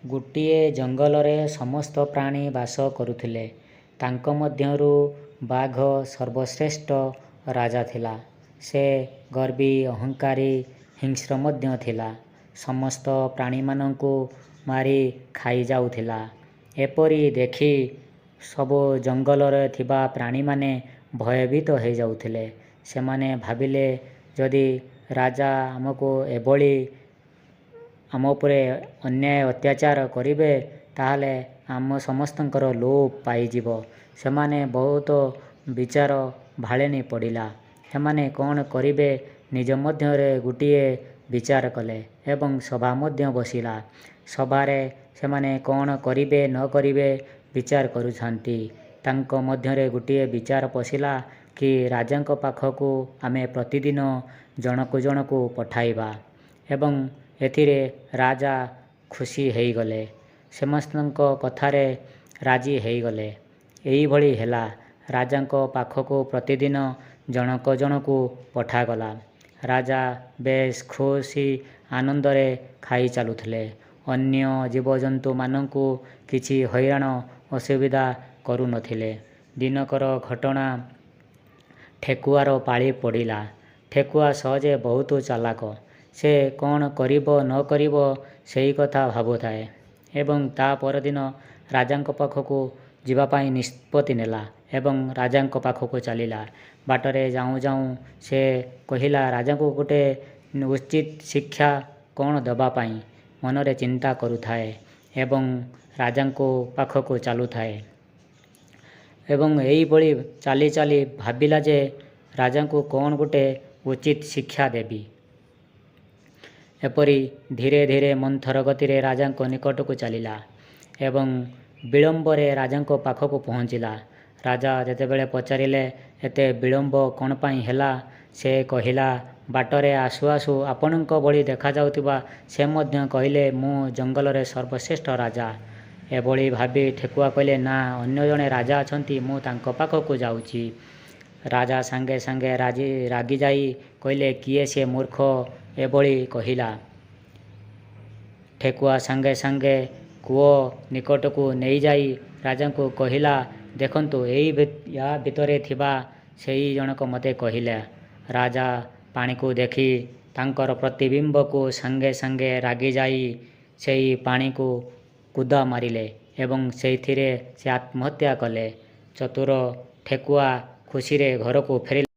ଗୋଟିଏ ଜଙ୍ଗଲରେ ସମସ୍ତ ପ୍ରାଣୀ ବାସ କରୁଥିଲେ। ତାଙ୍କ ମଧ୍ୟରୁ ବାଘ ସର୍ବଶ୍ରେଷ୍ଠ ରାଜା ଥିଲା। ସେ ଗର୍ବୀ, ଅହଙ୍କାରୀ, ହିଂସ୍ର ମଧ୍ୟ ଥିଲା। ସମସ୍ତ ପ୍ରାଣୀମାନଙ୍କୁ ମାରି ଖାଇଯାଉଥିଲା। ଏପରି ଦେଖି ସବୁ ଜଙ୍ଗଲରେ ଥିବା ପ୍ରାଣୀମାନେ ଭୟଭୀତ ହୋଇଯାଉଥିଲେ। ସେମାନେ ଭାବିଲେ, ଯଦି ରାଜା ଆମକୁ ଏଭଳି ଆମ ଉପରେ ଅନ୍ୟାୟ ଅତ୍ୟାଚାର କରିବେ, ତାହେଲେ ଆମ ସମସ୍ତଙ୍କର ଲୋପ ପାଇଯିବ। ସେମାନେ ବହୁତ ବିଚାର ଭାଳେଣି ପଡ଼ିଲା। ସେମାନେ କ'ଣ କରିବେ ନିଜ ମଧ୍ୟରେ ଗୋଟିଏ ବିଚାର କଲେ ଏବଂ ସଭା ମଧ୍ୟ ବସିଲା। ସଭାରେ ସେମାନେ କ'ଣ କରିବେ ନ କରିବେ ବିଚାର କରୁଥାନ୍ତି। ତାଙ୍କ ମଧ୍ୟରେ ଗୋଟିଏ ବିଚାର ପଶିଲା କି ରାଜାଙ୍କ ପାଖକୁ ଆମେ ପ୍ରତିଦିନ ଜଣକୁ ଜଣକୁ ପଠାଇବା ଏବଂ ଏଥିରେ ରାଜା ଖୁସି ହୋଇଗଲେ। ସମସ୍ତଙ୍କ କଥାରେ ରାଜି ହୋଇଗଲେ। ଏହିଭଳି ହେଲା। ରାଜାଙ୍କ ପାଖକୁ ପ୍ରତିଦିନ ଜଣକ ଜଣକୁ ପଠାଗଲା। ରାଜା ବେଶ୍ ଖୁସି ଆନନ୍ଦରେ ଖାଇ ଚାଲୁଥିଲେ। ଅନ୍ୟ ଜୀବଜନ୍ତୁମାନଙ୍କୁ କିଛି ହଇରାଣ ଅସୁବିଧା କରୁନଥିଲେ। ଦିନକର ଘଟଣା, ଠେକୁଆର ପାଳି ପଡ଼ିଲା। ଠେକୁଆ ସହଜେ ବହୁତ ଚାଲାକ। ସେ କ'ଣ କରିବ ନ କରିବ ସେହି କଥା ଭାବୁଥାଏ ଏବଂ ତା ପରଦିନ ରାଜାଙ୍କ ପାଖକୁ ଯିବା ପାଇଁ ନିଷ୍ପତ୍ତି ନେଲା ଏବଂ ରାଜାଙ୍କ ପାଖକୁ ଚାଲିଲା। ବାଟରେ ଯାଉଁ ଯାଉଁ ସେ କହିଲା, ରାଜାଙ୍କୁ ଗୋଟିଏ ଉଚିତ ଶିକ୍ଷା କ'ଣ ଦେବା ପାଇଁ ମନରେ ଚିନ୍ତା କରୁଥାଏ ଏବଂ ରାଜାଙ୍କ ପାଖକୁ ଚାଲୁଥାଏ ଏବଂ ଏହିଭଳି ଚାଲି ଚାଲି ଭାବିଲା ଯେ ରାଜାଙ୍କୁ କ'ଣ ଗୋଟିଏ ଉଚିତ ଶିକ୍ଷା ଦେବି। ଏପରି ଧୀରେ ଧୀରେ ମନ୍ଥର ଗତିରେ ରାଜାଙ୍କ ନିକଟକୁ ଚାଲିଲା ଏବଂ ବିଳମ୍ବରେ ରାଜାଙ୍କ ପାଖକୁ ପହଞ୍ଚିଲା। ରାଜା ଯେତେବେଳେ ପଚାରିଲେ, ଏତେ ବିଳମ୍ବ କ'ଣ ପାଇଁ ହେଲା? ସେ କହିଲା, ବାଟରେ ଆସୁ ଆସୁ ଆପଣଙ୍କ ଭଳି ଦେଖାଯାଉଥିବା ସେ ମଧ୍ୟ କହିଲେ, ମୁଁ ଜଙ୍ଗଲରେ ସର୍ବଶ୍ରେଷ୍ଠ ରାଜା। ଏଭଳି ଭାବି ଠେକୁଆ କହିଲେ, ନା, ଅନ୍ୟ ଜଣେ ରାଜା ଅଛନ୍ତି, ମୁଁ ତାଙ୍କ ପାଖକୁ ଯାଉଛି। ରାଜା ସାଙ୍ଗେ ସାଙ୍ଗେ ରାଗିଯାଇ କହିଲେ, କିଏ ସେ ମୂର୍ଖ ଏଭଳି କହିଲା? ଠେକୁଆ ସାଙ୍ଗେ ସାଙ୍ଗେ କୂଅ ନିକଟକୁ ନେଇଯାଇ ରାଜାଙ୍କୁ କହିଲା, ଦେଖନ୍ତୁ, ୟା ଭିତରେ ଥିବା ସେହି ଜଣକ ମୋତେ କହିଲା। ରାଜା ପାଣିକୁ ଦେଖି ତାଙ୍କର ପ୍ରତିବିମ୍ବକୁ ସାଙ୍ଗେ ସାଙ୍ଗେ ରାଗିଯାଇ ସେହି ପାଣିକୁ କୁଦା ମାରିଲେ ଏବଂ ସେଥିରେ ସେ ଆତ୍ମହତ୍ୟା କଲେ। ଚତୁର ଠେକୁଆ ଖୁସିରେ ଘରକୁ ଫେରିଲା।